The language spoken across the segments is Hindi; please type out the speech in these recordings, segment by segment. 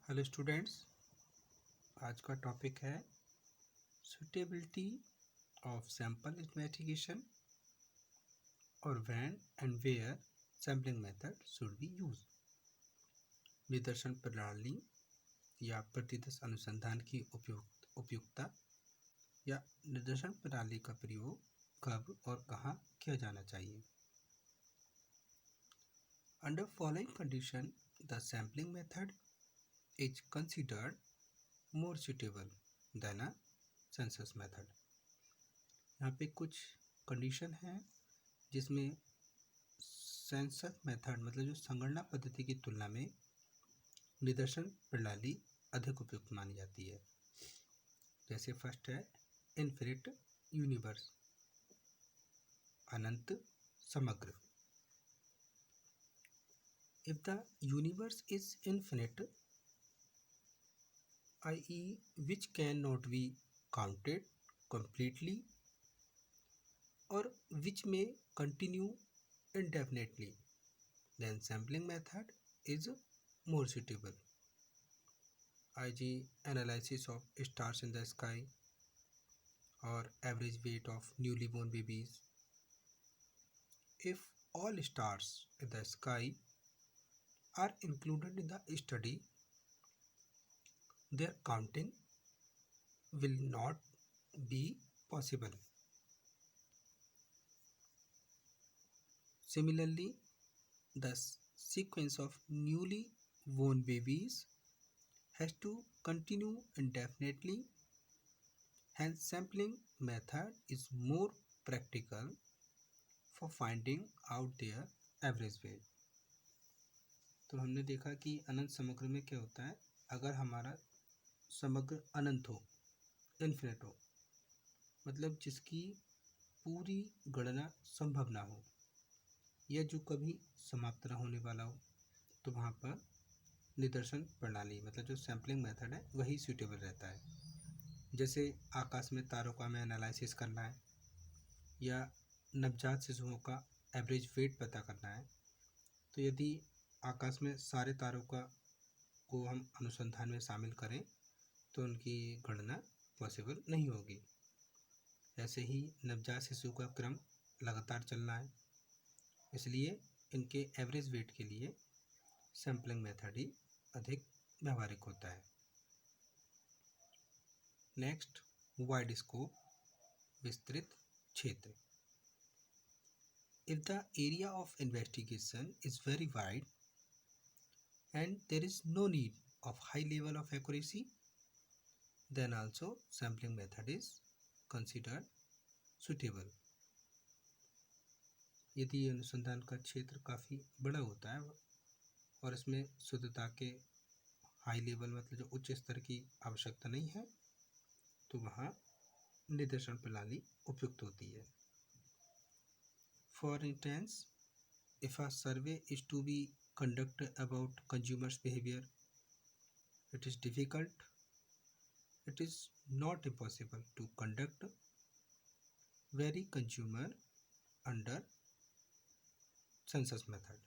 हेलो स्टूडेंट्स, आज का टॉपिक है सुटेबिलिटी ऑफ सैंपल इन्वेस्टिगेशन और when and where sampling method should be use. निदर्शन प्रणाली या प्रतिदर्श अनुसंधान की उपयुक्तता या निदर्शन प्रणाली का प्रयोग कब और कहाँ किया जाना चाहिए। Under following condition the sampling method is considered more suitable than a census method. यहाँ पे कुछ कंडीशन है जिसमें सेंसस मेथड मतलब जो संगणना पद्धति की तुलना में निदर्शन प्रणाली अधिक उपयुक्त मानी जाती है। जैसे फर्स्ट है इन्फिनिट यूनिवर्स, अनंत समग्र। If the universe is infinite i.e. which cannot be counted completely or which may continue indefinitely, then sampling method is more suitable. i.e. analysis of stars in the sky or average weight of newly born babies. If all stars in the sky are included in the study, their counting will not be possible. Similarly, the sequence of newly born babies has to continue indefinitely. Hence, sampling method is more practical for finding out their average weight. तो हमने देखा कि अनंत समग्र में क्या होता है, अगर हमारा समग्र अनंत हो, इन्फिनिट हो, मतलब जिसकी पूरी गणना संभव ना हो या जो कभी समाप्त ना होने वाला हो, तो वहाँ पर निदर्शन प्रणाली मतलब जो सैम्पलिंग मेथड है वही सूटेबल रहता है। जैसे आकाश में तारों का हमें एनालिसिस करना है या नवजात शिशुओं का एवरेज वेट पता करना है, तो यदि आकाश में सारे तारों को हम अनुसंधान में शामिल करें तो उनकी गणना पॉसिबल नहीं होगी। ऐसे ही नवजात शिशु का क्रम लगातार चलना है, इसलिए इनके एवरेज वेट के लिए सैम्पलिंग मेथड ही अधिक व्यावहारिक होता है। नेक्स्ट, वाइड स्कोप, विस्तृत क्षेत्र। If the area of investigation is very wide and there is no need of high level of accuracy, then also sampling method is considered suitable. यदि अनुसंधान का क्षेत्र काफ़ी बड़ा होता है और इसमें शुद्धता के हाई लेवल मतलब जो उच्च स्तर की आवश्यकता नहीं है, तो वहाँ निदर्शन प्रणाली उपयुक्त होती है। For instance, if a survey is to be conducted about consumers' behavior, it is difficult. It is not impossible to conduct very consumer under census method.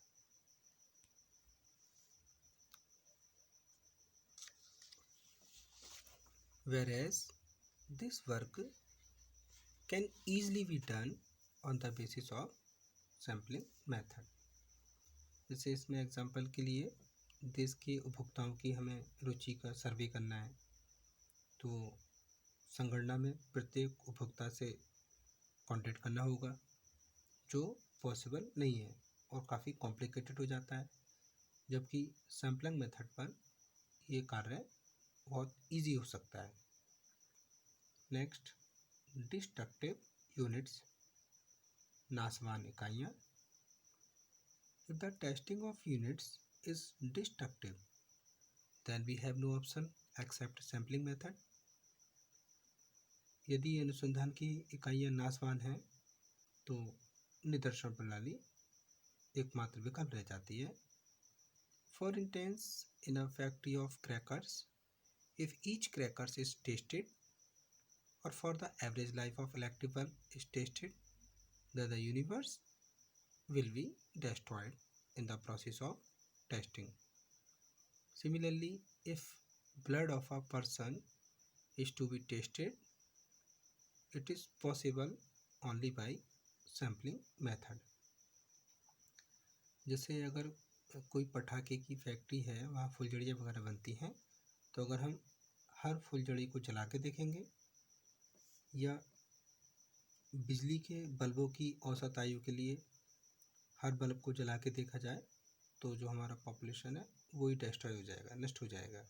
Whereas this work can easily be done on the basis of sampling method. जैसे इसमें एग्जांपल के लिए देश के उपभोक्ताओं की हमें रुचि का सर्वे करना है, तो संगणना में प्रत्येक उपभोक्ता से कांटेक्ट करना होगा, जो पॉसिबल नहीं है और काफ़ी कॉम्प्लिकेटेड हो जाता है, जबकि सैम्पलिंग मेथड पर ये कार्य बहुत इजी हो सकता है। नेक्स्ट, डिस्ट्रक्टिव यूनिट्स, नाशवान इकाइयाँ। If the testing of units is destructive, then we have no option except sampling method. यदि अनुसंधान की इकाइयाँ नाशवान हैं तो निदर्शन प्रणाली एकमात्र विकल्प रह जाती है। For instance, in a factory of crackers, if each crackers is tested or for the average life of electric bulb is tested, then the universe will be destroyed in the process of testing. Similarly, if blood of a person is to be tested, it is possible only by sampling method. जैसे अगर कोई पटाखे की फैक्ट्री है, वहाँ फुलझड़ियाँ वगैरह बनती हैं, तो अगर हम हर फुलझड़ी को जला के देखेंगे या बिजली के बल्बों की औसत आयु के लिए हर बल्ब को जला के देखा जाए, तो जो हमारा पॉपुलेशन है वही डिस्ट्रॉय हो जाएगा, नष्ट हो जाएगा।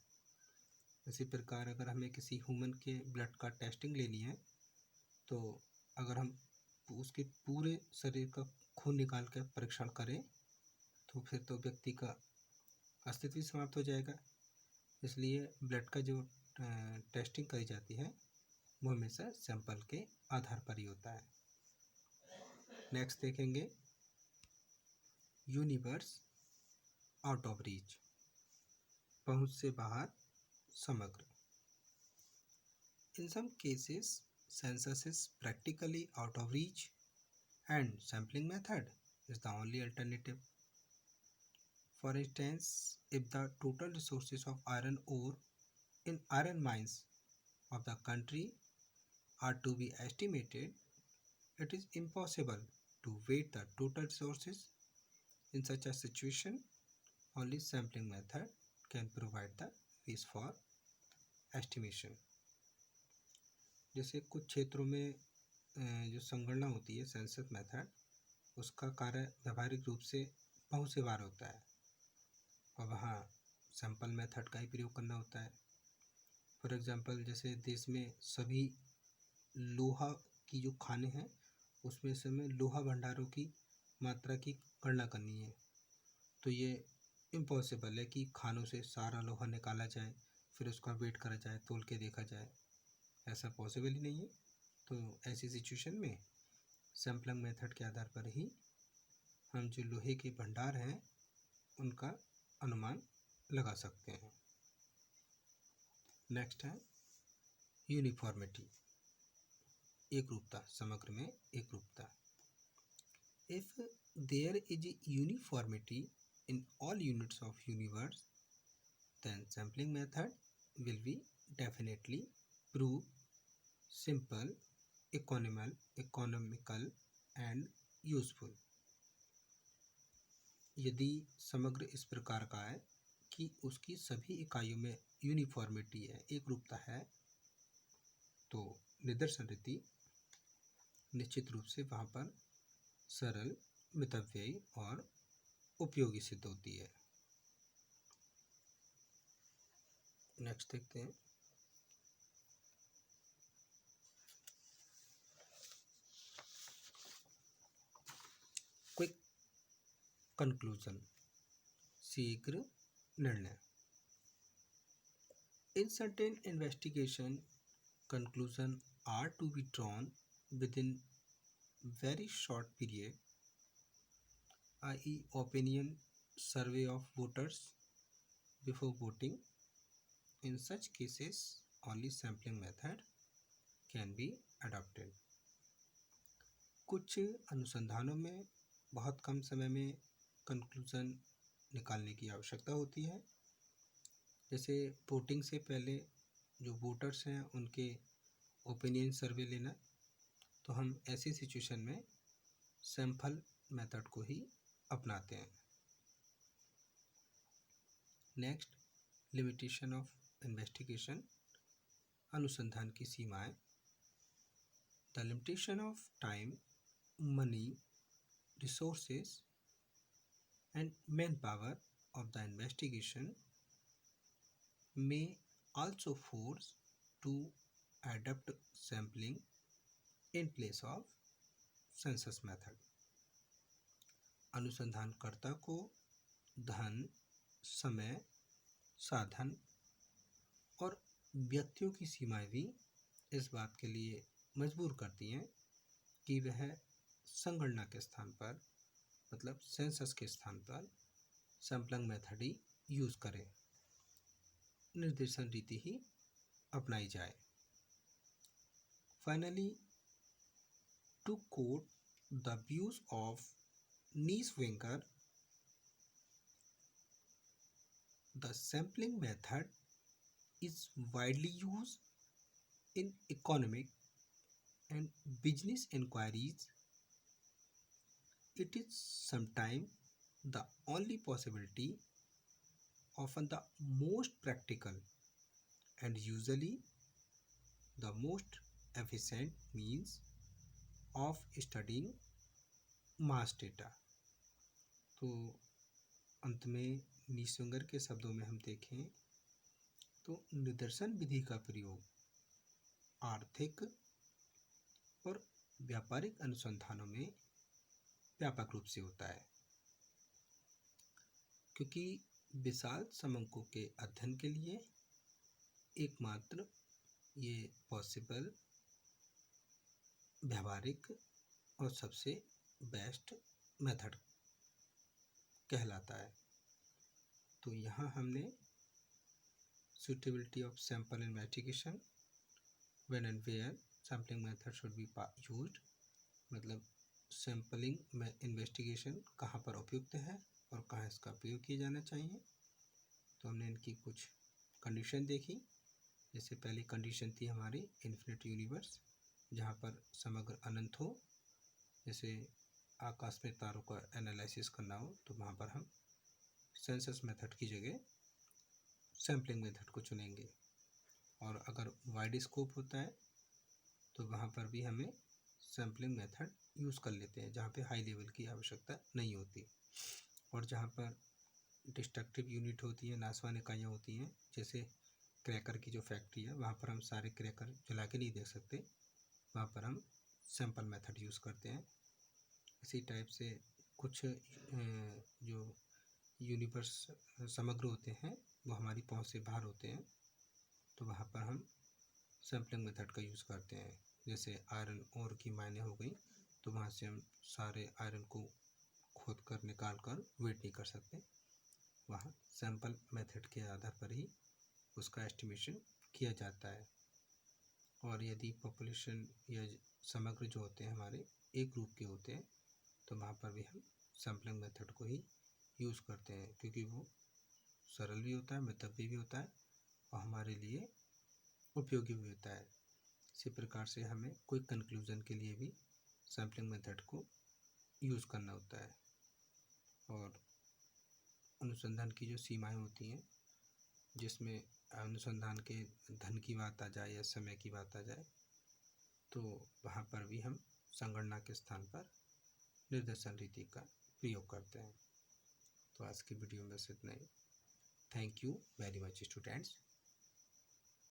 इसी प्रकार अगर हमें किसी ह्यूमन के ब्लड का टेस्टिंग लेनी है, तो अगर हम उसके पूरे शरीर का खून निकाल कर परीक्षण करें, तो फिर तो व्यक्ति का अस्तित्व ही समाप्त हो जाएगा। इसलिए ब्लड का जो टेस्टिंग करी जाती है वो हमेशा सैंपल के आधार पर ही होता है। नेक्स्ट देखेंगे यूनिवर्स आउट ऑफ रीच, पहुंच से बाहर समग्र। In some cases census is practically out of reach and sampling method is the only alternative. For instance, if the total resources of iron ore in iron mines of the country are to be estimated, it is impossible to weigh the total resources. In such a situation, only sampling method can provide the base for estimation. जैसे कुछ क्षेत्रों में जो संगणना होती है सेंसस मेथड, उसका कार्य व्यावहारिक रूप से पहुंच से बाहर होता है और वहाँ सैंपल मेथड का ही प्रयोग करना होता है। फॉर एग्जांपल, जैसे देश में सभी लोहा की जो खानें हैं उसमें से हमें लोहा भंडारों की मात्रा की गणना करनी है, तो ये इम्पॉसिबल है कि खानों से सारा लोहा निकाला जाए, फिर उसका वेट करा जाए, तोल के देखा जाए, ऐसा पॉसिबल ही नहीं है। तो ऐसी सिचुएशन में सैम्पलिंग मेथड के आधार पर ही हम जो लोहे के भंडार हैं उनका अनुमान लगा सकते हैं। नेक्स्ट है यूनिफॉर्मिटी, एक रूपता, समग्र में एक रूपता। If there is uniformity in all units of universe, then sampling method will be definitely prove simple, economical and useful. यदि समग्र इस प्रकार का है कि उसकी सभी इकाइयों में यूनिफॉर्मिटी है, एक रूपता है, तो निदर्शन रीति निश्चित रूप से वहाँ पर सरल, मितव्ययी और उपयोगी सिद्ध होती है। नेक्स्ट देखते हैं क्विक कंक्लूजन, शीघ्र निर्णय। In certain investigation, conclusion are to be drawn within very short period, i.e. opinion survey of voters before voting. In such cases, only sampling method can be adopted. कुछ अनुसंधानों में बहुत कम समय में कंक्लूजन निकालने की आवश्यकता होती है। जैसे वोटिंग से पहले जो वोटर्स हैं उनके ओपिनियन सर्वे लेना, तो हम ऐसी सिचुएशन में सैंपल मेथड को ही अपनाते हैं। नेक्स्ट, लिमिटेशन ऑफ इन्वेस्टिगेशन, अनुसंधान की सीमाएं। The limitation of time, money, resources and man power of the investigation may also force to adopt sampling in place of census method. अनुसंधानकर्ता को धन, समय, साधन और व्यक्तियों की सीमाएं भी इस बात के लिए मजबूर करती हैं कि वह संगणना के स्थान पर, मतलब सेंसस के स्थान पर सैंपलिंग मेथड ही यूज करें, निर्देशन रीति ही अपनाई जाए। Finally, to quote the views of नीस वेंकर, The sampling method is widely used in economic and business inquiries. It is sometimes the only possibility, often the most practical, and usually the most efficient means of studying mass data. तो अंत में निसुंगर के शब्दों में हम देखें तो निदर्शन विधि का प्रयोग आर्थिक और व्यापारिक अनुसंधानों में व्यापक रूप से होता है, क्योंकि विशाल समंकों के अध्ययन के लिए एकमात्र ये पॉसिबल, व्यावहारिक और सबसे बेस्ट मेथड कहलाता है। तो यहाँ हमने suitability of sample investigation, when and where sampling method should be used, मतलब सैम्पलिंग में इन्वेस्टिगेशन कहाँ पर उपयुक्त है और कहाँ इसका प्रयोग किया जाना चाहिए। तो हमने इनकी कुछ कंडीशन देखी। जैसे पहली कंडीशन थी हमारी इन्फिनिट यूनिवर्स, जहाँ पर समग्र अनंत हो। जैसे आकाश में तारों का एनालिसिस करना हो तो वहाँ पर हम सेंसस मेथड की जगह सैम्पलिंग मेथड को चुनेंगे। और अगर वाइड स्कोप होता है तो वहाँ पर भी हमें सैम्पलिंग मेथड यूज़ कर लेते हैं, जहाँ पे हाई लेवल की आवश्यकता नहीं होती। और जहाँ पर डिस्ट्रक्टिव यूनिट होती है, नाशवान इकाइयाँ होती हैं, जैसे क्रैकर की जो फैक्ट्री है, वहाँ पर हम सारे क्रैकर जला के नहीं देख सकते, वहाँ पर हम सैम्पल मेथड यूज़ करते हैं। इसी टाइप से कुछ जो यूनिवर्स समग्र होते हैं वो हमारी पहुँच से बाहर होते हैं, तो वहाँ पर हम सैम्पलिंग मेथड का यूज़ करते हैं। जैसे आयरन ओर की मायने हो गई, तो वहाँ से हम सारे आयरन को खोद कर निकाल कर वेट नहीं कर सकते, वहाँ सैम्पल मेथड के आधार पर ही उसका एस्टिमेशन किया जाता है। और यदि पॉपुलेशन या समग्र जो होते हैं हमारे एक ग्रुप के होते हैं, तो वहाँ पर भी हम सैम्पलिंग मेथड को ही यूज़ करते हैं, क्योंकि वो सरल भी होता है, मितव्ययी भी होता है और हमारे लिए उपयोगी भी होता है। इसी प्रकार से हमें कोई कंक्लूजन के लिए भी सैम्पलिंग मेथड को यूज़ करना होता है। और अनुसंधान की जो सीमाएं होती हैं, जिसमें अनुसंधान के धन की बात आ जाए या समय की बात आ जाए, तो वहाँ पर भी हम संगणना के स्थान पर निर्देशन रीति का प्रयोग करते हैं। तो आज की वीडियो में बस इतना ही। Thank you very much students.